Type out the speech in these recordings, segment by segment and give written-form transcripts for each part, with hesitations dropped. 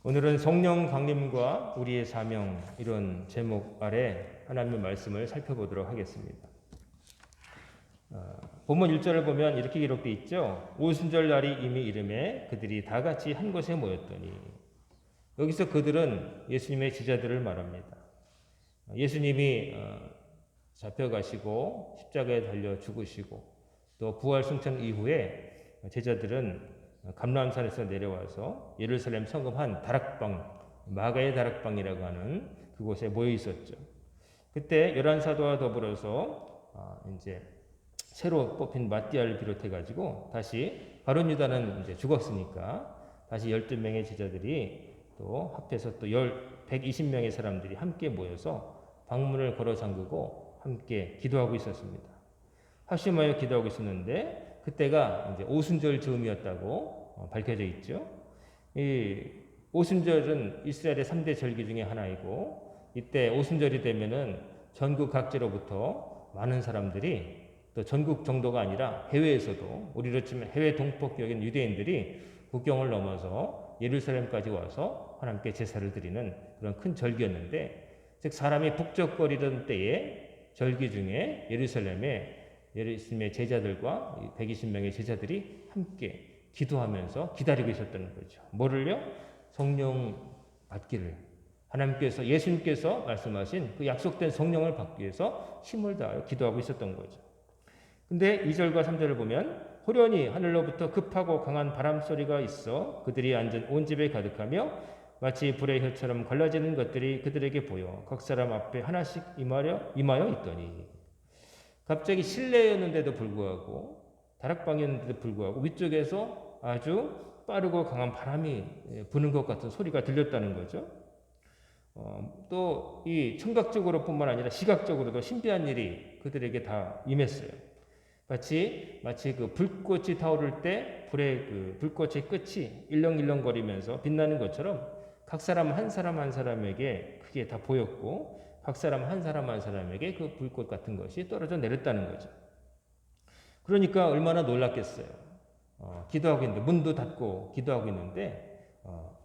오늘은 성령 강림과 우리의 사명, 이런 제목 아래 하나님의 말씀을 살펴보도록 하겠습니다. 본문 1절을 보면 이렇게 기록되어 있죠. 오순절 날이 이미 이르매 그들이 다 같이 한 곳에 모였더니, 여기서 그들은 예수님의 제자들을 말합니다. 예수님이 잡혀가시고 십자가에 달려 죽으시고 또 부활 승천 이후에 제자들은 감람산에서 내려와서 예루살렘 성읍 한 다락방, 마가의 다락방이라고 하는 그곳에 모여 있었죠. 그때 11사도와 더불어서 이제 새로 뽑힌 마띠아를 비롯해 가지고 다시 바론 유다는 이제 죽었으니까 다시 12명의 제자들이 또 합해서 또 120명의 사람들이 함께 모여서 방문을 걸어 잠그고 함께 기도하고 있었습니다. 합심하여 기도하고 있었는데 그때가 이제 오순절 즈음이었다고 밝혀져 있죠. 이 오순절은 이스라엘의 3대 절기 중에 하나이고, 이때 오순절이 되면은 전국 각지로부터 많은 사람들이, 또 전국 정도가 아니라 해외에서도, 우리로 치면 해외 동포 지역인 유대인들이 국경을 넘어서 예루살렘까지 와서 하나님께 제사를 드리는 그런 큰 절기였는데, 즉 사람이 북적거리던 때에 절기 중에 예루살렘의 제자들과 120명의 제자들이 함께 기도하면서 기다리고 있었다는 거죠. 뭐를요? 성령 받기를. 하나님께서, 예수님께서 말씀하신 그 약속된 성령을 받기 위해서 힘을 다하여 기도하고 있었던 거죠. 근데 2절과 3절을 보면 호련히 하늘로부터 급하고 강한 바람 소리가 있어 그들이 앉은 온 집에 가득하며 마치 불의 혀처럼 갈라지는 것들이 그들에게 보여 각 사람 앞에 하나씩 임하여 있더니, 갑자기 실내였는데도 불구하고, 다락방이었는데도 불구하고 위쪽에서 아주 빠르고 강한 바람이 부는 것 같은 소리가 들렸다는 거죠. 또 이 청각적으로 뿐만 아니라 시각적으로도 신비한 일이 그들에게 다 임했어요. 마치 그 불꽃이 타오를 때 불의 그 불꽃의 끝이 일렁일렁거리면서 빛나는 것처럼 각 사람 한 사람 한 사람에게 그게 다 보였고, 각 사람 한 사람 한 사람에게 그 불꽃 같은 것이 떨어져 내렸다는 거죠. 그러니까 얼마나 놀랐겠어요. 기도하고 있는데, 문도 닫고 기도하고 있는데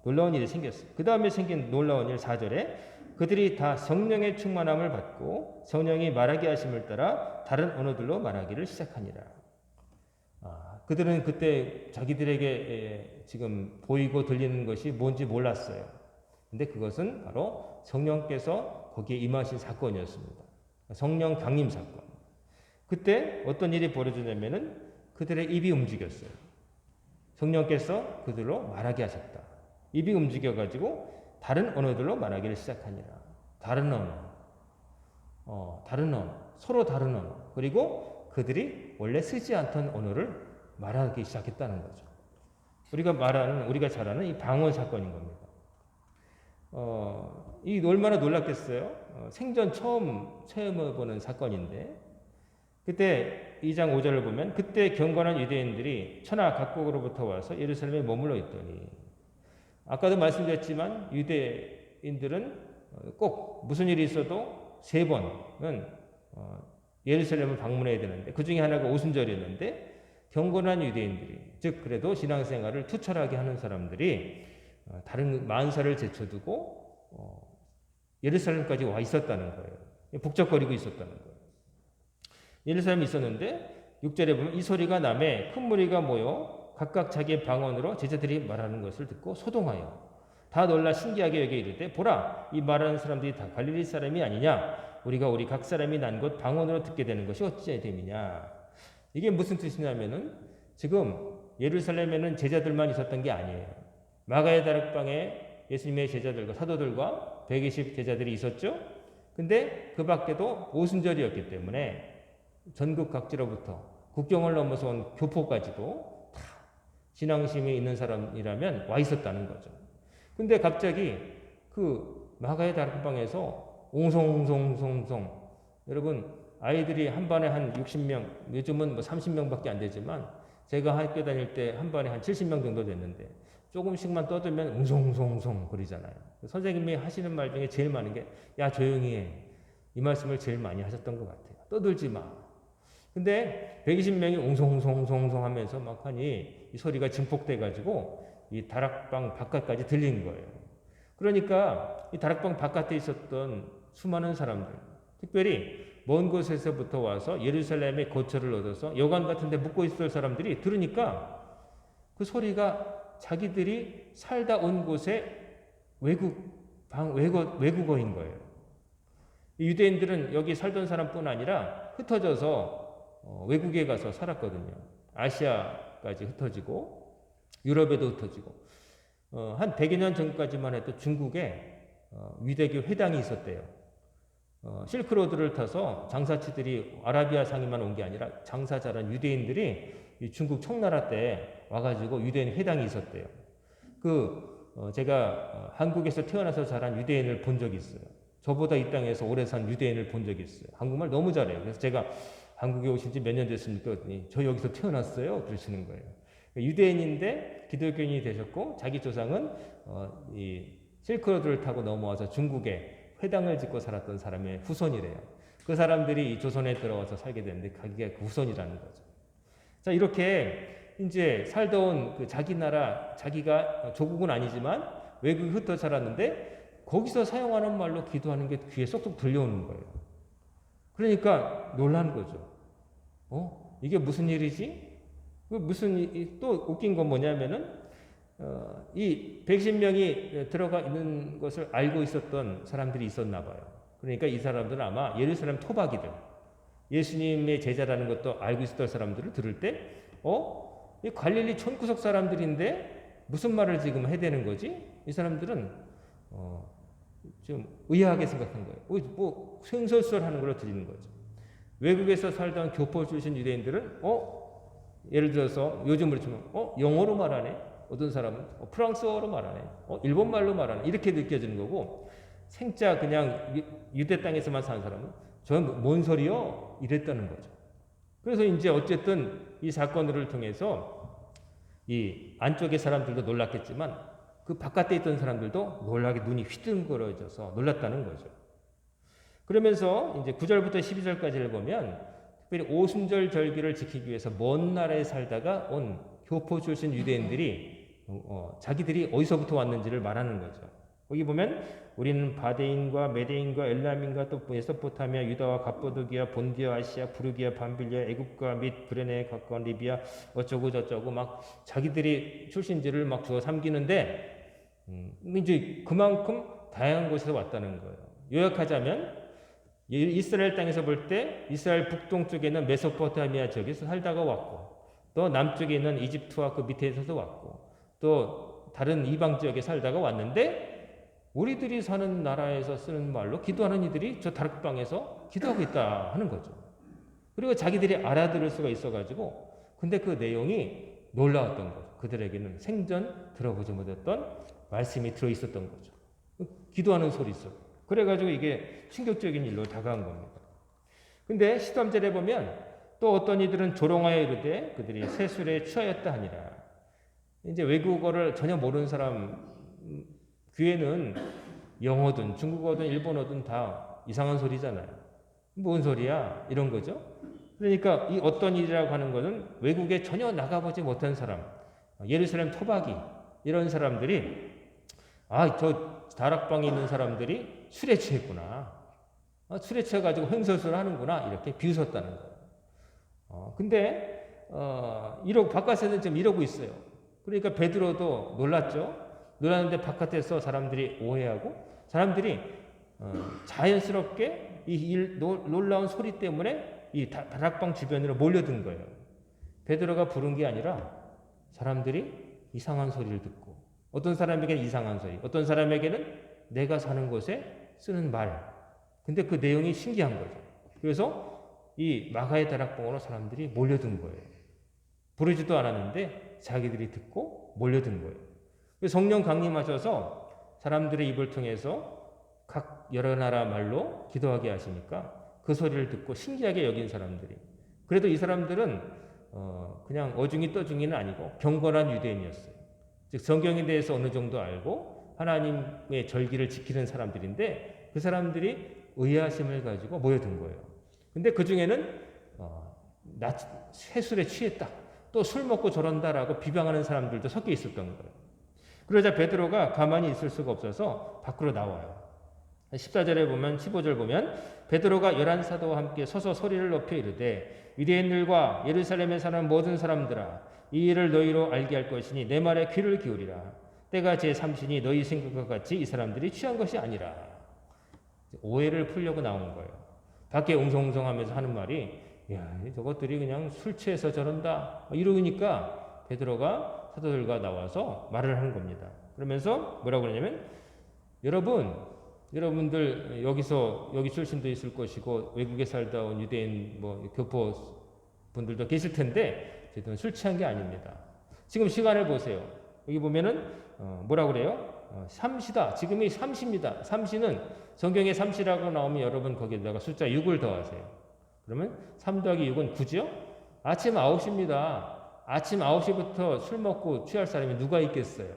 놀라운 일이 생겼어요. 그 다음에 생긴 놀라운 일 4절에 그들이 다 성령의 충만함을 받고 성령이 말하게 하심을 따라 다른 언어들로 말하기를 시작하니라. 그들은 그때 자기들에게 지금 보이고 들리는 것이 뭔지 몰랐어요. 근데 그것은 바로 성령께서 거기에 임하신 사건이었습니다. 성령 강림 사건. 그때 어떤 일이 벌어지냐면은 그들의 입이 움직였어요. 성령께서 그들로 말하게 하셨다. 입이 움직여가지고 다른 언어들로 말하기를 시작하니라. 다른 언어. 다른 언어. 서로 다른 언어. 그리고 그들이 원래 쓰지 않던 언어를 말하기 시작했다는 거죠. 우리가 잘 아는 이 방언 사건인 겁니다. 이 얼마나 놀랐겠어요? 생전 처음 체험해보는 사건인데, 그때 2장 5절을 보면 그때 경건한 유대인들이 천하 각국으로부터 와서 예루살렘에 머물러 있더니, 아까도 말씀드렸지만 유대인들은 꼭 무슨 일이 있어도 3번은 예루살렘을 방문해야 되는데, 그 중에 하나가 오순절이었는데, 경건한 유대인들이, 즉 그래도 신앙생활을 투철하게 하는 사람들이 다른 만사를 제쳐두고 예루살렘까지 와 있었다는 거예요. 북적거리고 있었다는 거예요. 예루살렘에 있었는데 6절에 보면 이 소리가 나매 큰 무리가 모여 각각 자기의 방언으로 제자들이 말하는 것을 듣고 소동하여 다 놀라 신기하게 여겨 이르되, 보라, 이 말하는 사람들이 다 갈릴리 사람이 아니냐? 우리 각 사람이 난 것 방언으로 듣게 되는 것이 어찌 됨이냐? 이게 무슨 뜻이냐면은, 지금 예루살렘에는 제자들만 있었던 게 아니에요. 마가의 다락방에 예수님의 제자들과 사도들과 120 제자들이 있었죠. 근데 그 밖에도 오순절이었기 때문에 전국 각지로부터 국경을 넘어서 온 교포까지도 다 신앙심이 있는 사람이라면 와 있었다는 거죠. 근데 갑자기 그 마가의 다락방에서 옹송옹송옹송, 여러분 아이들이 한 반에 한 60명, 요즘은 뭐 30명밖에 안 되지만 제가 학교 다닐 때 한 반에 한 70명 정도 됐는데, 조금씩만 떠들면 웅성웅성 거리잖아요. 선생님이 하시는 말 중에 제일 많은 게, 야 조용히 해. 이 말씀을 제일 많이 하셨던 것 같아요. 떠들지 마. 근데 120명이 웅성웅성 하면서 막 하니 이 소리가 증폭돼가지고 이 다락방 바깥까지 들린 거예요. 그러니까 이 다락방 바깥에 있었던 수많은 사람들, 특별히 먼 곳에서부터 와서 예루살렘의 거처를 얻어서 여관 같은 데 묵고 있을 사람들이 들으니까 그 소리가 자기들이 살다 온 곳의 외국어인 거예요. 유대인들은 여기 살던 사람뿐 아니라 흩어져서 외국에 가서 살았거든요. 아시아까지 흩어지고 유럽에도 흩어지고 한 100여 년 전까지만 해도 중국에 위대교 회당이 있었대요. 실크로드를 타서 장사치들이 아라비아 상에만 온 게 아니라 장사 잘한 유대인들이 중국 청나라 때 와가지고 유대인 회당이 있었대요. 제가 한국에서 태어나서 자란 유대인을 본 적이 있어요. 저보다 이 땅에서 오래 산 유대인을 본 적이 있어요. 한국말 너무 잘해요. 그래서 제가 한국에 오신 지 몇 년 됐습니까? 저 여기서 태어났어요. 그러시는 거예요. 유대인인데 기독교인이 되셨고 자기 조상은 이 실크로드를 타고 넘어와서 중국에 회당을 짓고 살았던 사람의 후손이래요. 그 사람들이 이 조선에 들어와서 살게 됐는데 자기가 그 후손이라는 거죠. 자, 이렇게 이제 살다 온 그 자기 나라, 자기가 조국은 아니지만 외국에 흩어 살았는데 거기서 사용하는 말로 기도하는 게 귀에 쏙쏙 들려오는 거예요. 그러니까 놀란 거죠. 이게 무슨 일이지? 또 웃긴 건 뭐냐면은, 이 110명이 들어가 있는 것을 알고 있었던 사람들이 있었나 봐요. 그러니까 이 사람들은 아마 예루살렘 토박이들, 예수님의 제자라는 것도 알고 있었던 사람들을 들을 때, 이 갈릴리 촌구석 사람들인데 무슨 말을 지금 해대는 거지? 이 사람들은, 좀 의아하게 생각한 거예요. 뭐, 횡설수설하는 걸로 들리는 거죠. 외국에서 살던 교포 출신 유대인들은, 예를 들어서 요즘으로 치면, 영어로 말하네? 어떤 사람은, 프랑스어로 말하네? 일본말로 말하네? 이렇게 느껴지는 거고, 생짜 그냥 유대 땅에서만 사는 사람은, 저는 뭔 소리요? 이랬다는 거죠. 그래서 이제 어쨌든 이 사건들을 통해서 이 안쪽의 사람들도 놀랐겠지만 그 바깥에 있던 사람들도 놀라게 눈이 휘둥그러져서 놀랐다는 거죠. 그러면서 이제 9절부터 12절까지를 보면 특별히 오순절 절기를 지키기 위해서 먼 나라에 살다가 온 교포 출신 유대인들이 자기들이 어디서부터 왔는지를 말하는 거죠. 거기 보면 우리는 바데인과 메데인과 엘람인과 또 메소포타미아, 유다와 갑보도기아, 본디아, 아시아, 부르기아, 밤빌리아, 애굽과 및 브레네에 가까운 리비아 어쩌고 저쩌고 막 자기들이 출신지를 막 주어 삼기는데 이제 그만큼 다양한 곳에서 왔다는 거예요. 요약하자면 이스라엘 땅에서 볼 때 이스라엘 북동쪽에 있는 메소포타미아 지역에서 살다가 왔고 또 남쪽에 있는 이집트와 그 밑에서도 왔고 또 다른 이방 지역에 살다가 왔는데 우리들이 사는 나라에서 쓰는 말로 기도하는 이들이 저 다락방에서 기도하고 있다 하는 거죠. 그리고 자기들이 알아들을 수가 있어가지고 근데 그 내용이 놀라웠던 거죠. 그들에게는 생전 들어보지 못했던 말씀이 들어있었던 거죠. 기도하는 소리 속. 그래가지고 이게 충격적인 일로 다가온 겁니다. 근데 13절에 보면 또 어떤 이들은 조롱하여 이르되 그들이 세술에 취하였다 하니라. 이제 외국어를 전혀 모르는 사람 귀에는 영어든 중국어든 일본어든 다 이상한 소리잖아요. 뭔 소리야? 이런 거죠. 그러니까 이 어떤 일이라고 하는 것은 외국에 전혀 나가보지 못한 사람, 예루살렘 토박이 이런 사람들이 저 다락방에 있는 사람들이 술에 취했구나. 술에 취해가지고 횡설수설 하는구나. 이렇게 비웃었다는 거예요. 근데 바깥에서는 좀 이러고 있어요. 그러니까 베드로도 놀랐죠. 놀랐는데 바깥에서 사람들이 오해하고 사람들이 자연스럽게 이 놀라운 소리 때문에 이 다락방 주변으로 몰려든 거예요. 베드로가 부른 게 아니라 사람들이 이상한 소리를 듣고 어떤 사람에게는 이상한 소리, 어떤 사람에게는 내가 사는 곳에 쓰는 말. 근데 그 내용이 신기한 거죠. 그래서 이 마가의 다락방으로 사람들이 몰려든 거예요. 부르지도 않았는데 자기들이 듣고 몰려든 거예요. 성령 강림하셔서 사람들의 입을 통해서 각 여러 나라 말로 기도하게 하시니까 그 소리를 듣고 신기하게 여긴 사람들이. 그래도 이 사람들은 그냥 어중이 떠중이는 아니고 경건한 유대인이었어요. 즉 성경에 대해서 어느 정도 알고 하나님의 절기를 지키는 사람들인데 그 사람들이 의아심을 가지고 모여든 거예요. 근데 그 중에는 세술에 취했다. 또 술 먹고 저런다라고 비방하는 사람들도 섞여 있었던 거예요. 그러자 베드로가 가만히 있을 수가 없어서 밖으로 나와요. 14절에 보면 15절 보면 베드로가 11사도와 함께 서서 소리를 높여 이르되 유대인들과 예루살렘에 사는 모든 사람들아 이 일을 너희로 알게 할 것이니 내 말에 귀를 기울이라. 때가 제3시니 너희 생각과 같이 이 사람들이 취한 것이 아니라. 오해를 풀려고 나온 거예요. 밖에 웅성웅성하면서 하는 말이 야, 저것들이 그냥 술 취해서 저런다 이러니까 베드로가 사도들과 나와서 말을 하는 겁니다. 그러면서 뭐라고 그러냐면 여러분들 여기 출신도 있을 것이고 외국에 살다 온 유대인 교포 분들도 계실 텐데 저희들은 술 취한 게 아닙니다. 지금 시간을 보세요. 여기 보면은 뭐라고 그래요? 삼시다. 지금이 삼시입니다. 삼시는 성경에 삼시라고 나오면 여러분 거기에다가 숫자 6을 더하세요. 그러면 3 더하기 6은 9죠? 아침 9시입니다. 아침 9시부터 술 먹고 취할 사람이 누가 있겠어요?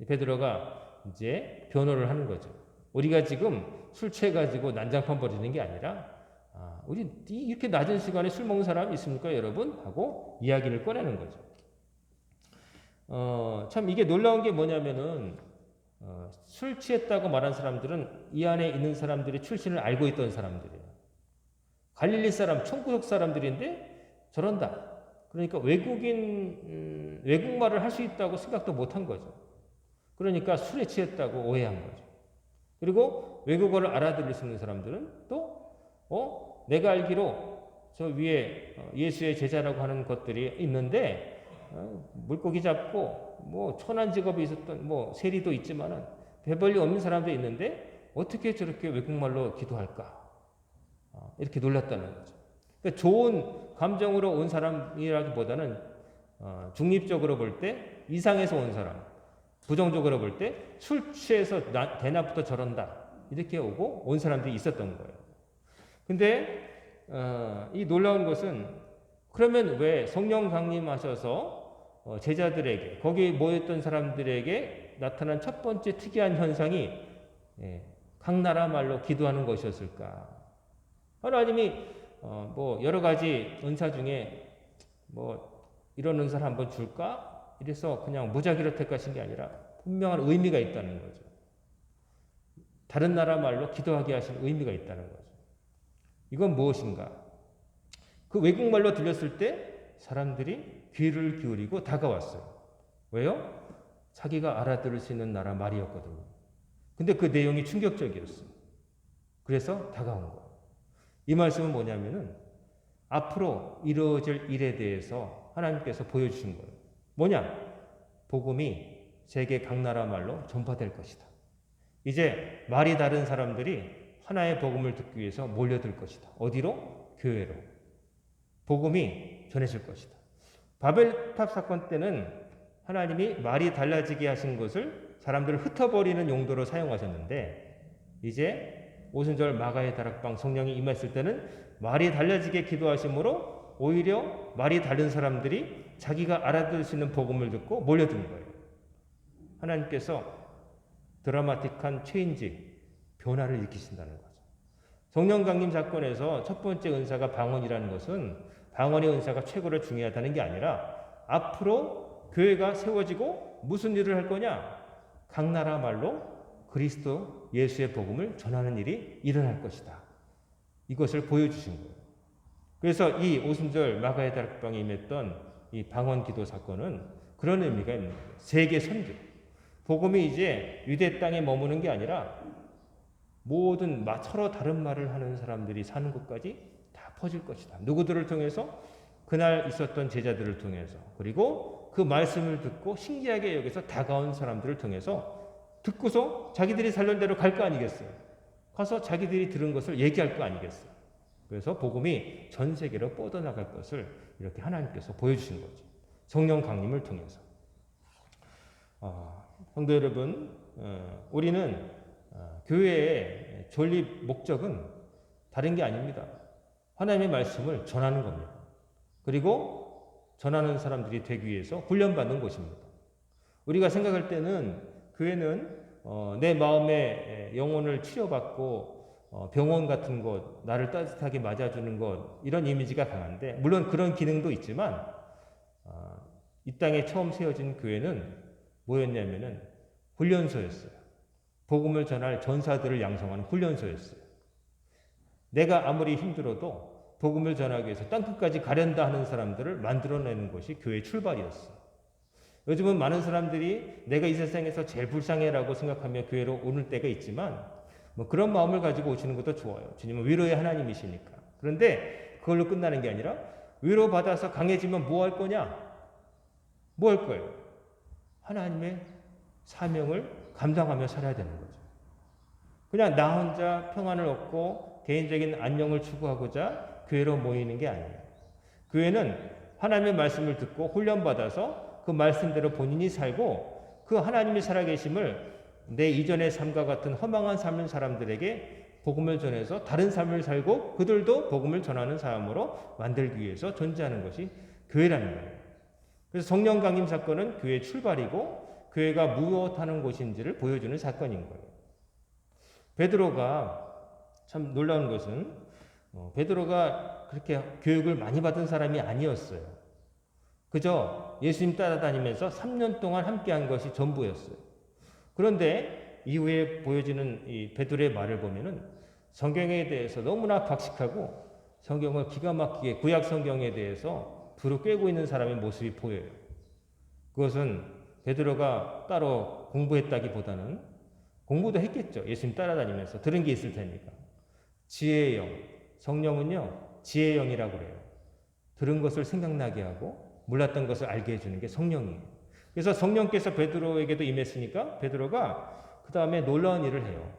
베드로가 이제 변호를 하는 거죠. 우리가 지금 술 취해가지고 난장판 벌이는 게 아니라 우리 이렇게 낮은 시간에 술 먹는 사람 있습니까 여러분? 하고 이야기를 꺼내는 거죠. 참 이게 놀라운 게 뭐냐면은 술 취했다고 말한 사람들은 이 안에 있는 사람들의 출신을 알고 있던 사람들이에요. 갈릴리 사람, 총구석 사람들인데 저런다. 그러니까 외국말을 할 수 있다고 생각도 못한 거죠. 그러니까 술에 취했다고 오해한 거죠. 그리고 외국어를 알아들을 수 있는 사람들은 또 내가 알기로 저 위에 예수의 제자라고 하는 것들이 있는데 물고기 잡고 천한 직업이 있었던 세리도 있지만은 배벌리 없는 사람도 있는데 어떻게 저렇게 외국말로 기도할까? 이렇게 놀랐다는 거죠. 그러니까 좋은 감정으로 온 사람이라기보다는 중립적으로 볼 때 이상해서 온 사람, 부정적으로 볼 때 술 취해서 대낮부터 저런다 이렇게 오고 온 사람들이 있었던 거예요. 근데 이 놀라운 것은 그러면 왜 성령 강림하셔서 제자들에게 거기 모였던 사람들에게 나타난 첫 번째 특이한 현상이 각 나라 말로 기도하는 것이었을까? 하나님이 여러 가지 은사 중에 이런 은사를 한번 줄까? 이래서 그냥 무작위로 택하신 게 아니라 분명한 의미가 있다는 거죠. 다른 나라 말로 기도하게 하신 의미가 있다는 거죠. 이건 무엇인가? 그 외국말로 들렸을 때 사람들이 귀를 기울이고 다가왔어요. 왜요? 자기가 알아들을 수 있는 나라 말이었거든요. 근데 그 내용이 충격적이었어요. 그래서 다가온 거예요. 이 말씀은 뭐냐면은 앞으로 이루어질 일에 대해서 하나님께서 보여주신 거예요. 뭐냐? 복음이 세계 각 나라 말로 전파될 것이다. 이제 말이 다른 사람들이 하나의 복음을 듣기 위해서 몰려들 것이다. 어디로? 교회로. 복음이 전해질 것이다. 바벨탑 사건 때는 하나님이 말이 달라지게 하신 것을 사람들을 흩어버리는 용도로 사용하셨는데 이제 오순절 마가의 다락방 성령이 임했을 때는 말이 달라지게 기도하심으로 오히려 말이 다른 사람들이 자기가 알아들을 수 있는 복음을 듣고 몰려든 거예요. 하나님께서 드라마틱한 체인지, 변화를 일으키신다는 거죠. 성령 강림 사건에서 첫 번째 은사가 방언이라는 것은 방언의 은사가 최고로 중요하다는 게 아니라 앞으로 교회가 세워지고 무슨 일을 할 거냐? 각 나라 말로 그리스도 예수의 복음을 전하는 일이 일어날 것이다. 이것을 보여주신 거예요. 그래서 이 오순절 마가의 다락방에 임했던 이 방언 기도 사건은 그런 의미가 있는 거예요. 세계 선교. 복음이 이제 유대 땅에 머무는 게 아니라 모든 서로 다른 말을 하는 사람들이 사는 곳까지 다 퍼질 것이다. 누구들을 통해서? 그날 있었던 제자들을 통해서, 그리고 그 말씀을 듣고 신기하게 여기서 다가온 사람들을 통해서 듣고서 자기들이 살던 대로 갈 거 아니겠어요? 가서 자기들이 들은 것을 얘기할 거 아니겠어요? 그래서 복음이 전 세계로 뻗어나갈 것을 이렇게 하나님께서 보여주신 거죠. 성령 강림을 통해서. 성도 여러분, 우리는 교회의 존립 목적은 다른 게 아닙니다. 하나님의 말씀을 전하는 겁니다. 그리고 전하는 사람들이 되기 위해서 훈련받는 곳입니다. 우리가 생각할 때는 교회는 내 마음의 영혼을 치료받고 병원 같은 곳, 나를 따뜻하게 맞아주는 것, 이런 이미지가 강한데 물론 그런 기능도 있지만 이 땅에 처음 세워진 교회는 뭐였냐면은 훈련소였어요. 복음을 전할 전사들을 양성하는 훈련소였어요. 내가 아무리 힘들어도 복음을 전하기 위해서 땅끝까지 가련다 하는 사람들을 만들어내는 것이 교회의 출발이었어요. 요즘은 많은 사람들이 내가 이 세상에서 제일 불쌍해라고 생각하며 교회로 오는 때가 있지만 뭐 그런 마음을 가지고 오시는 것도 좋아요. 주님은 위로의 하나님이시니까. 그런데 그걸로 끝나는 게 아니라 위로받아서 강해지면 뭐 할 거냐? 뭐 할 거예요? 하나님의 사명을 감당하며 살아야 되는 거죠. 그냥 나 혼자 평안을 얻고 개인적인 안녕을 추구하고자 교회로 모이는 게 아니에요. 교회는 하나님의 말씀을 듣고 훈련받아서 그 말씀대로 본인이 살고 그 하나님이 살아계심을 내 이전의 삶과 같은 허망한 삶을 사람들에게 복음을 전해서 다른 삶을 살고 그들도 복음을 전하는 사람으로 만들기 위해서 존재하는 것이 교회라는 거예요. 그래서 성령 강림 사건은 교회의 출발이고 교회가 무엇하는 곳인지를 보여주는 사건인 거예요. 베드로가 참 놀라운 것은 베드로가 그렇게 교육을 많이 받은 사람이 아니었어요. 그저 예수님 따라다니면서 3년 동안 함께한 것이 전부였어요. 그런데 이후에 보여지는 이 베드로의 말을 보면은 성경에 대해서 너무나 박식하고 성경을 기가 막히게 구약 성경에 대해서 두루 꿰고 있는 사람의 모습이 보여요. 그것은 베드로가 따로 공부했다기보다는 공부도 했겠죠. 예수님 따라다니면서 들은 게 있을 테니까. 지혜의 영, 성령은요 지혜의 영이라고 그래요. 들은 것을 생각나게 하고 몰랐던 것을 알게 해주는 게 성령이에요. 그래서 성령께서 베드로에게도 임했으니까 베드로가 그 다음에 놀라운 일을 해요.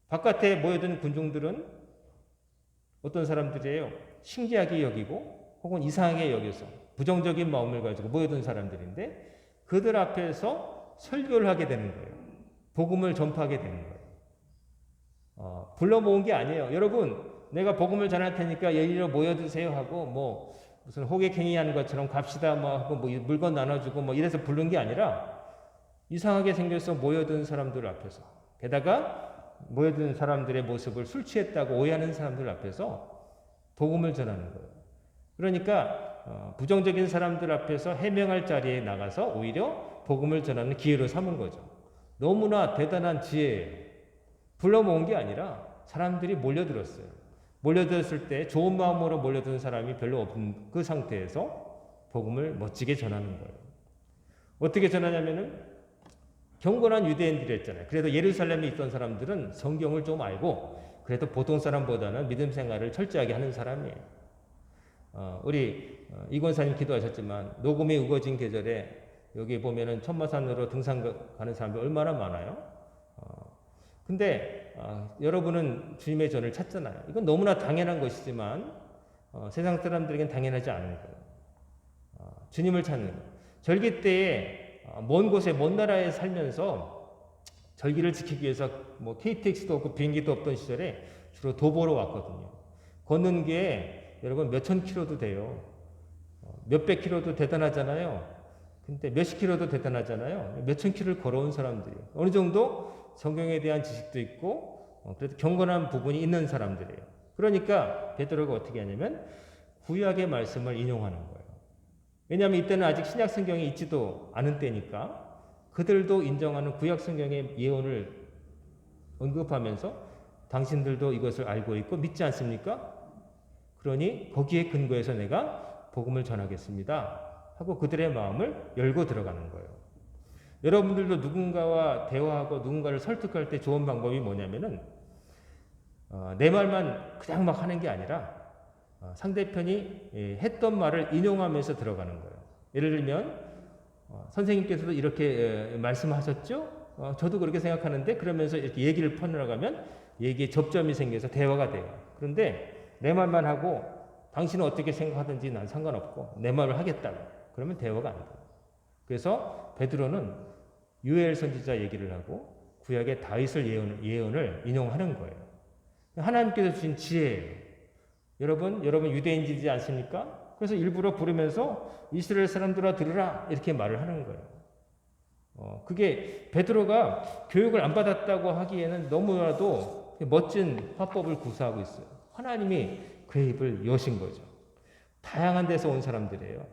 바깥에 모여든 군중들은 어떤 사람들이에요? 신기하게 여기고 혹은 이상하게 여겨서 부정적인 마음을 가지고 모여든 사람들인데 그들 앞에서 설교를 하게 되는 거예요. 복음을 전파하게 되는 거예요. 불러 모은 게 아니에요. 여러분, 내가 복음을 전할 테니까 여기로 모여드세요 하고 뭐 무슨 호객행위 하는 것처럼 갑시다 뭐 하고 뭐 물건 나눠주고 뭐 이래서 부른 게 아니라 이상하게 생겨서 모여든 사람들 앞에서 게다가 모여든 사람들의 모습을 술 취했다고 오해하는 사람들 앞에서 복음을 전하는 거예요. 그러니까 부정적인 사람들 앞에서 해명할 자리에 나가서 오히려 복음을 전하는 기회로 삼은 거죠. 너무나 대단한 지혜예요. 불러 모은 게 아니라 사람들이 몰려들었어요. 몰려들었을 때 좋은 마음으로 몰려든 사람이 별로 없는 그 상태에서 복음을 멋지게 전하는 거예요. 어떻게 전하냐면은 경건한 유대인들이었잖아요. 그래도 예루살렘에 있던 사람들은 성경을 좀 알고 그래도 보통 사람보다는 믿음 생활을 철저하게 하는 사람이에요. 우리 이 권사님 기도하셨지만 녹음이 우거진 계절에 여기 보면은 천마산으로 등산 가는 사람들 얼마나 많아요? 근데 여러분은 주님의 전을 찾잖아요. 이건 너무나 당연한 것이지만 세상 사람들에겐 당연하지 않은 거예요. 주님을 찾는 거예요. 절기 때에 먼 곳에 먼 나라에 살면서 절기를 지키기 위해서 뭐 KTX도 없고 비행기도 없던 시절에 주로 도보로 왔거든요. 걷는 게 여러분 몇천 킬로도 돼요. 몇백 킬로도 대단하잖아요. 근데 몇십 킬로도 대단하잖아요. 몇천 킬로를 걸어온 사람들이 어느 정도 성경에 대한 지식도 있고 그래도 경건한 부분이 있는 사람들이에요. 그러니까 베드로가 어떻게 하냐면 구약의 말씀을 인용하는 거예요. 왜냐하면 이때는 아직 신약 성경이 있지도 않은 때니까 그들도 인정하는 구약 성경의 예언을 언급하면서 당신들도 이것을 알고 있고 믿지 않습니까? 그러니 거기에 근거해서 내가 복음을 전하겠습니다 하고 그들의 마음을 열고 들어가는 거예요. 여러분들도 누군가와 대화하고 누군가를 설득할 때 좋은 방법이 뭐냐면은 내 말만 그냥 막 하는 게 아니라 상대편이 했던 말을 인용하면서 들어가는 거예요. 예를 들면 선생님께서도 이렇게 말씀하셨죠? 저도 그렇게 생각하는데 그러면서 이렇게 얘기를 퍼나가면 얘기에 접점이 생겨서 대화가 돼요. 그런데 내 말만 하고 당신은 어떻게 생각하든지 난 상관없고 내 말을 하겠다고 그러면 대화가 안 돼요. 그래서 베드로는 유엘 선지자 얘기를 하고 구약의 다윗을 예언을 인용하는 거예요. 하나님께서 주신 지혜예요. 여러분 유대인이지 않습니까? 그래서 일부러 부르면서 이스라엘 사람들아 들으라 이렇게 말을 하는 거예요. 그게 베드로가 교육을 안 받았다고 하기에는 너무나도 멋진 화법을 구사하고 있어요. 하나님이 그의 입을 여신 거죠. 다양한 데서 온 사람들이에요.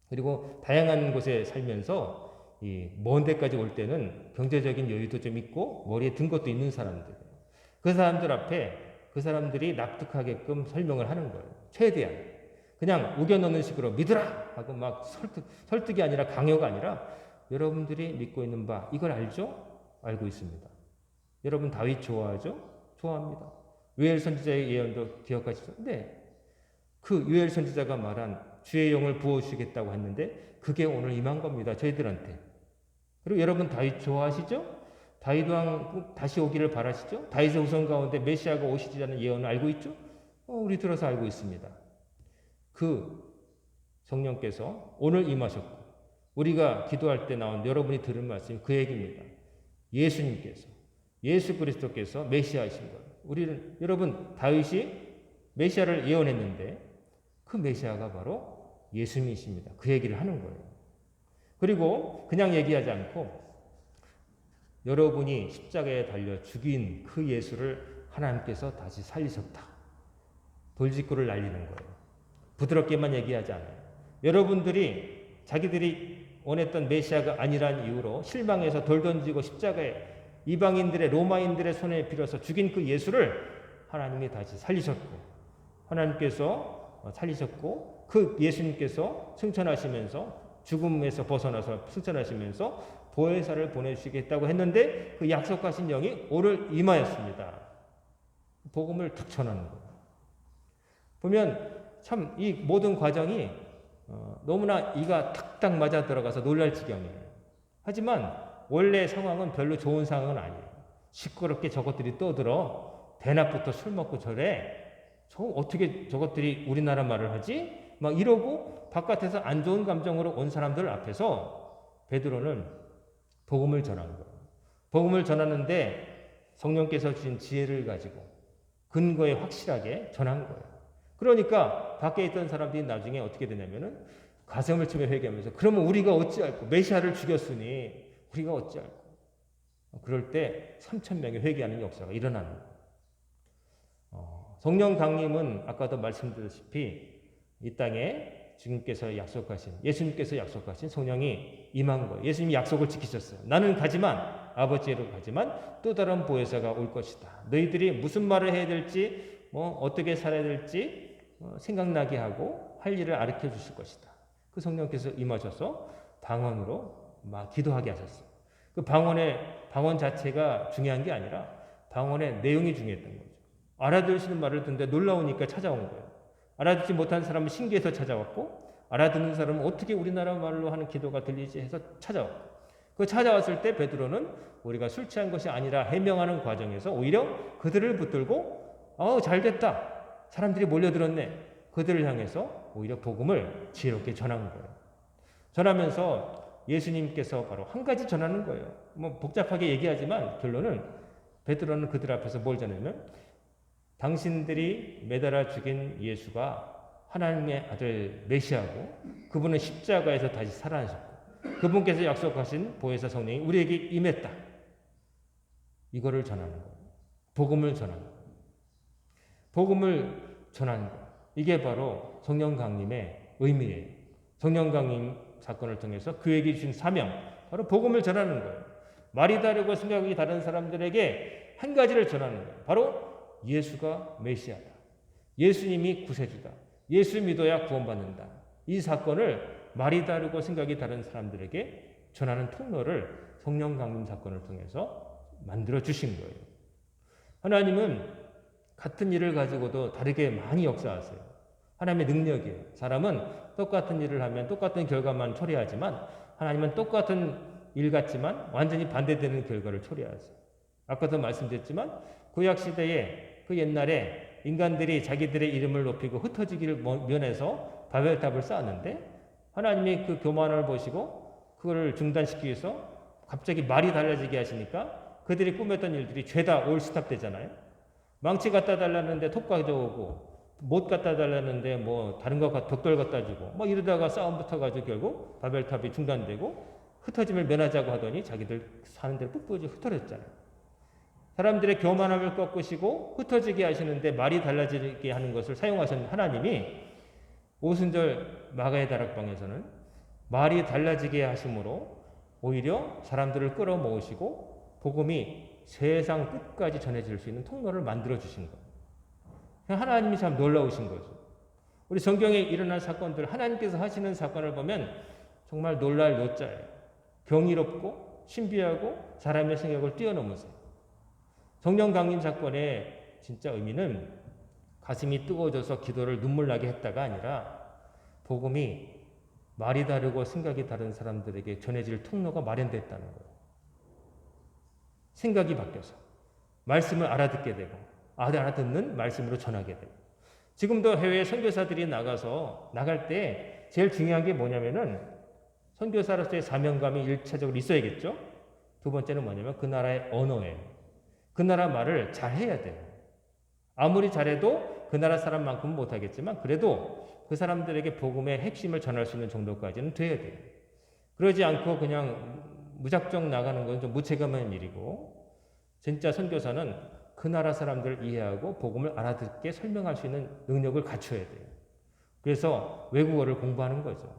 그리고 다양한 곳에 살면서 이 먼 데까지 올 때는 경제적인 여유도 좀 있고 머리에 든 것도 있는 사람들. 그 사람들 앞에 그 사람들이 납득하게끔 설명을 하는 거예요. 최대한. 그냥 우겨넣는 식으로 믿으라! 하고 막 설득이 아니라 강요가 아니라 여러분들이 믿고 있는 바 이걸 알죠? 알고 있습니다. 여러분 다윗 좋아하죠? 좋아합니다. 요엘 선지자의 예언도 기억하시죠? 네. 그 요엘 선지자가 말한 주의 영을 부어주시겠다고 했는데 그게 오늘 임한 겁니다. 저희들한테. 그리고 여러분 다윗 좋아하시죠? 다윗 왕 다시 오기를 바라시죠? 다윗의 후손 가운데 메시아가 오시리라는 예언을 알고 있죠? 우리 들어서 알고 있습니다. 그 성령께서 오늘 임하셨고 우리가 기도할 때 나온 여러분이 들은 말씀이 그 얘기입니다. 예수님께서 예수 그리스도께서 메시아이신 거예요. 우리는 여러분 다윗이 메시아를 예언했는데 그 메시아가 바로 예수님이십니다. 그 얘기를 하는 거예요. 그리고 그냥 얘기하지 않고 여러분이 십자가에 달려 죽인 그 예수를 하나님께서 다시 살리셨다. 돌직구를 날리는 거예요. 부드럽게만 얘기하지 않아요. 여러분들이 자기들이 원했던 메시아가 아니란 이유로 실망해서 돌 던지고 십자가에 이방인들의 로마인들의 손에 빌어서 죽인 그 예수를 하나님이 다시 살리셨고 하나님께서 살리셨고 그 예수님께서 승천하시면서 죽음에서 벗어나서 승천하시면서 보혜사를 보내주시겠다고 했는데 그 약속하신 영이 오늘 임하였습니다. 복음을 탁 전하는 거예요. 보면 참 이 모든 과정이 너무나 이가 탁탁 맞아 들어가서 놀랄 지경이에요. 하지만 원래 상황은 별로 좋은 상황은 아니에요. 시끄럽게 저것들이 떠들어 대낮부터 술 먹고 저래 어떻게 저것들이 우리나라 말을 하지? 막 이러고 바깥에서 안 좋은 감정으로 온 사람들 앞에서 베드로는 복음을 전한 거예요. 복음을 전하는데 성령께서 주신 지혜를 가지고 근거에 확실하게 전한 거예요. 그러니까 밖에 있던 사람들이 나중에 어떻게 되냐면은 가슴을 치며 회개하면서 그러면 우리가 어찌할꼬 메시아를 죽였으니 우리가 어찌할꼬 그럴 때 3,000명이 회개하는 역사가 일어나는 거예요. 성령 강림은 아까도 말씀드렸다시피 이 땅에 주님께서 약속하신 예수님께서 약속하신 성령이 임한 거예요. 예수님이 약속을 지키셨어요. 나는 가지만 아버지로 가지만 또 다른 보혜사가 올 것이다. 너희들이 무슨 말을 해야 될지 어떻게 살아야 될지 생각나게 하고 할 일을 가르쳐 주실 것이다. 그 성령께서 임하셔서 방언으로 막 기도하게 하셨어요. 그 방언 자체가 중요한 게 아니라 방언의 내용이 중요했던 거죠. 알아들으시는 말을 듣는데 놀라우니까 찾아온 거예요. 알아듣지 못한 사람은 신기해서 찾아왔고 알아듣는 사람은 어떻게 우리나라 말로 하는 기도가 들리지 해서 찾아왔고 그 찾아왔을 때 베드로는 우리가 술 취한 것이 아니라 해명하는 과정에서 오히려 그들을 붙들고 잘됐다. 사람들이 몰려들었네. 그들을 향해서 오히려 복음을 지혜롭게 전한 거예요. 전하면서 예수님께서 바로 한 가지 전하는 거예요. 복잡하게 얘기하지만 결론은 베드로는 그들 앞에서 뭘 전하냐면 당신들이 매달아 죽인 예수가 하나님의 아들 메시아고 그분은 십자가에서 다시 살아나셨고 그분께서 약속하신 보혜사 성령이 우리에게 임했다. 이거를 전하는 거예요. 복음을 전하는 거예요. 복음을 전하는 거예요. 이게 바로 성령 강림의 의미예요. 성령 강림 사건을 통해서 그에게 주신 사명, 바로 복음을 전하는 거예요. 말이 다르고 생각이 다른 사람들에게 한 가지를 전하는 거예요. 바로 예수가 메시아다. 예수님이 구세주다. 예수 믿어야 구원받는다. 이 사건을 말이 다르고 생각이 다른 사람들에게 전하는 통로를 성령 강림 사건을 통해서 만들어 주신 거예요. 하나님은 같은 일을 가지고도 다르게 많이 역사하세요. 하나님의 능력이에요. 사람은 똑같은 일을 하면 똑같은 결과만 초래하지만 하나님은 똑같은 일 같지만 완전히 반대되는 결과를 초래하세요. 아까도 말씀드렸지만 구약시대에 그 옛날에 인간들이 자기들의 이름을 높이고 흩어지기를 면해서 바벨탑을 쌓았는데 하나님이 그 교만을 보시고 그거를 중단시키기 위해서 갑자기 말이 달라지게 하시니까 그들이 꾸몄던 일들이 죄다 올스탑 되잖아요. 망치 갖다 달라는데 톱 가져오고 못 갖다 달라는데 다른 거 벽돌 갖다 주고 이러다가 싸움 붙어가지고 결국 바벨탑이 중단되고 흩어짐을 면하자고 하더니 자기들 사는 데를 뿍뿌지 흩어졌잖아요. 사람들의 교만함을 꺾으시고 흩어지게 하시는데 말이 달라지게 하는 것을 사용하신 하나님이 오순절 마가의 다락방에서는 말이 달라지게 하심으로 오히려 사람들을 끌어모으시고 복음이 세상 끝까지 전해질 수 있는 통로를 만들어 주신 거예요. 하나님이 참 놀라우신 거죠. 우리 성경에 일어난 사건들, 하나님께서 하시는 사건을 보면 정말 놀랄 노자예요. 경이롭고 신비하고 사람의 생각을 뛰어넘으세요. 성령 강림 사건의 진짜 의미는 가슴이 뜨거워져서 기도를 눈물 나게 했다가 아니라 복음이 말이 다르고 생각이 다른 사람들에게 전해질 통로가 마련됐다는 거예요. 생각이 바뀌어서 말씀을 알아듣게 되고 알아듣는 말씀으로 전하게 되고 지금도 해외 선교사들이 나갈 때 제일 중요한 게 뭐냐면은 선교사로서의 사명감이 1차적으로 있어야겠죠. 두 번째는 뭐냐면 그 나라의 언어예요. 그 나라 말을 잘해야 돼요. 아무리 잘해도 그 나라 사람만큼은 못하겠지만 그래도 그 사람들에게 복음의 핵심을 전할 수 있는 정도까지는 돼야 돼요. 그러지 않고 그냥 무작정 나가는 건 좀 무책임한 일이고 진짜 선교사는 그 나라 사람들을 이해하고 복음을 알아듣게 설명할 수 있는 능력을 갖춰야 돼요. 그래서 외국어를 공부하는 거죠.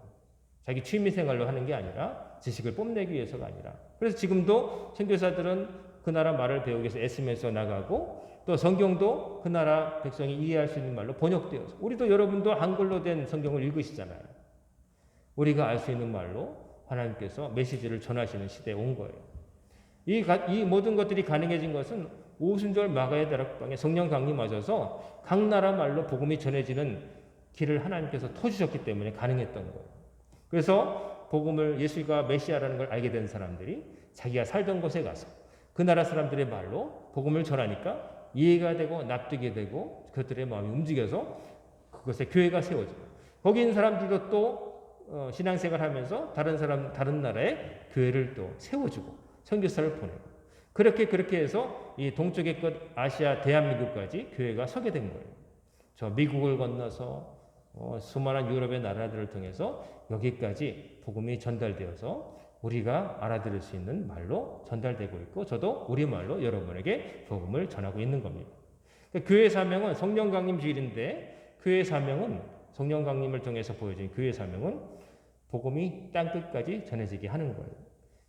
자기 취미생활로 하는 게 아니라 지식을 뽐내기 위해서가 아니라 그래서 지금도 선교사들은 그 나라 말을 배우기 위해서 애쓰면서 나가고 또 성경도 그 나라 백성이 이해할 수 있는 말로 번역되어서 우리도 여러분도 한글로 된 성경을 읽으시잖아요. 우리가 알 수 있는 말로 하나님께서 메시지를 전하시는 시대에 온 거예요. 이 모든 것들이 가능해진 것은 오순절 마가의 다락방에 성령 강림하셔서 각 나라 말로 복음이 전해지는 길을 하나님께서 터주셨기 때문에 가능했던 거예요. 그래서 복음을 예수가 메시아라는 걸 알게 된 사람들이 자기가 살던 곳에 가서 그 나라 사람들의 말로 복음을 전하니까 이해가 되고 납득이 되고 그들의 마음이 움직여서 그것에 교회가 세워지고 거기 있는 사람들도 또 신앙생활 하면서 다른 나라에 교회를 또 세워주고 선교사를 보내고 그렇게 해서 이 동쪽의 끝 아시아 대한민국까지 교회가 서게 된 거예요. 저 미국을 건너서 수많은 유럽의 나라들을 통해서 여기까지 복음이 전달되어서 우리가 알아들을 수 있는 말로 전달되고 있고 저도 우리말로 여러분에게 복음을 전하고 있는 겁니다. 교회 사명은 성령 강림 주일인데 교회 사명은 성령 강림을 통해서 보여진 교회 사명은 복음이 땅끝까지 전해지게 하는 거예요.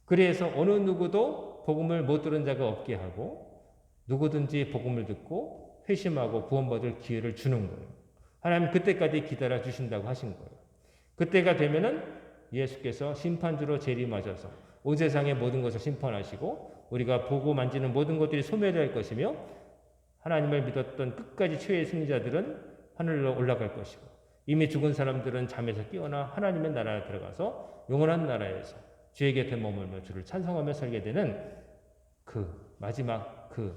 그래서 어느 누구도 복음을 못 들은 자가 없게 하고 누구든지 복음을 듣고 회심하고 구원받을 기회를 주는 거예요. 하나님 그때까지 기다려 주신다고 하신 거예요. 그때가 되면은 예수께서 심판주로 재림하셔서 온 세상의 모든 것을 심판하시고 우리가 보고 만지는 모든 것들이 소멸될 것이며 하나님을 믿었던 끝까지 최후의 승리자들은 하늘로 올라갈 것이고 이미 죽은 사람들은 잠에서 깨어나 하나님의 나라에 들어가서 영원한 나라에서 주의 곁에 머물며 주를 찬송하며 살게 되는 그 마지막 그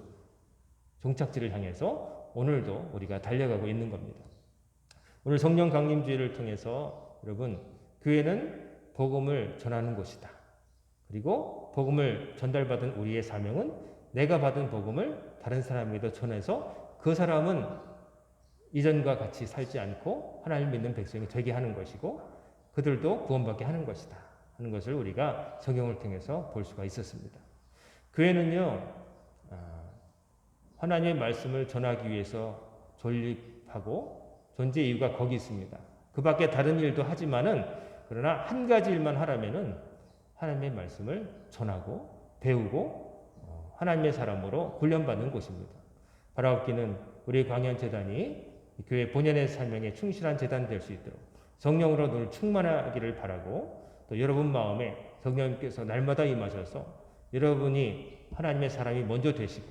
종착지를 향해서 오늘도 우리가 달려가고 있는 겁니다. 오늘 성령 강림주의를 통해서 여러분 교회는 복음을 전하는 곳이다. 그리고 복음을 전달받은 우리의 사명은 내가 받은 복음을 다른 사람에게도 전해서 그 사람은 이전과 같이 살지 않고 하나님 믿는 백성이 되게 하는 것이고 그들도 구원받게 하는 것이다 하는 것을 우리가 성경을 통해서 볼 수가 있었습니다. 교회는요 하나님의 말씀을 전하기 위해서 존립하고 존재 이유가 거기 있습니다. 그 밖에 다른 일도 하지만은 그러나 한 가지 일만 하라면은 하나님의 말씀을 전하고 배우고 하나님의 사람으로 훈련받는 곳입니다. 바라옵기는 우리 광연재단이 교회 본연의 사명에 충실한 재단 될 수 있도록 성령으로 늘 충만하기를 바라고 또 여러분 마음에 성령님께서 날마다 임하셔서 여러분이 하나님의 사람이 먼저 되시고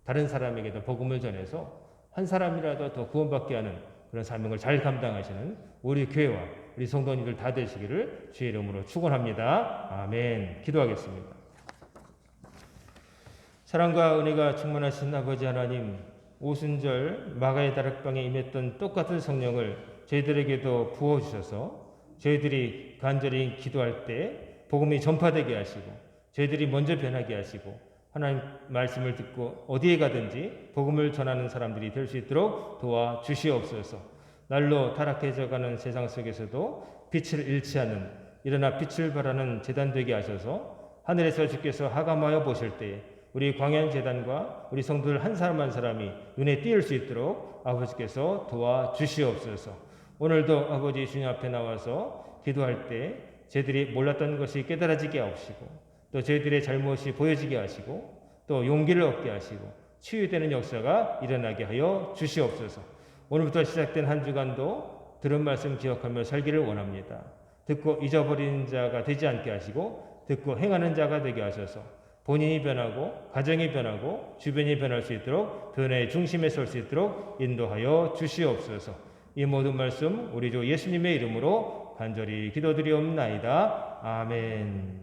다른 사람에게도 복음을 전해서 한 사람이라도 더 구원받게 하는 그런 사명을 잘 감당하시는 우리 교회와 우리 성도님들 다 되시기를 주의 이름으로 축원합니다. 아멘. 기도하겠습니다. 사랑과 은혜가 충만하신 아버지 하나님, 오순절 마가의 다락방에 임했던 똑같은 성령을 저희들에게도 부어주셔서 저희들이 간절히 기도할 때 복음이 전파되게 하시고 저희들이 먼저 변하게 하시고 하나님 말씀을 듣고 어디에 가든지 복음을 전하는 사람들이 될 수 있도록 도와주시옵소서. 날로 타락해져가는 세상 속에서도 빛을 잃지 않는 일어나 빛을 발하는 재단 되게 하셔서 하늘에서 주께서 하감하여 보실 때에 우리 광연재단과 우리 성도들 한 사람 한 사람이 눈에 띄을 수 있도록 아버지께서 도와주시옵소서. 오늘도 아버지 주님 앞에 나와서 기도할 때 저희들이 몰랐던 것이 깨달아지게 하옵시고 또 저희들의 잘못이 보여지게 하시고 또 용기를 얻게 하시고 치유되는 역사가 일어나게 하여 주시옵소서. 오늘부터 시작된 한 주간도 들은 말씀 기억하며 살기를 원합니다. 듣고 잊어버린 자가 되지 않게 하시고 듣고 행하는 자가 되게 하셔서 본인이 변하고 가정이 변하고 주변이 변할 수 있도록 변화의 중심에 설 수 있도록 인도하여 주시옵소서. 이 모든 말씀 우리 주 예수님의 이름으로 간절히 기도드리옵나이다. 아멘.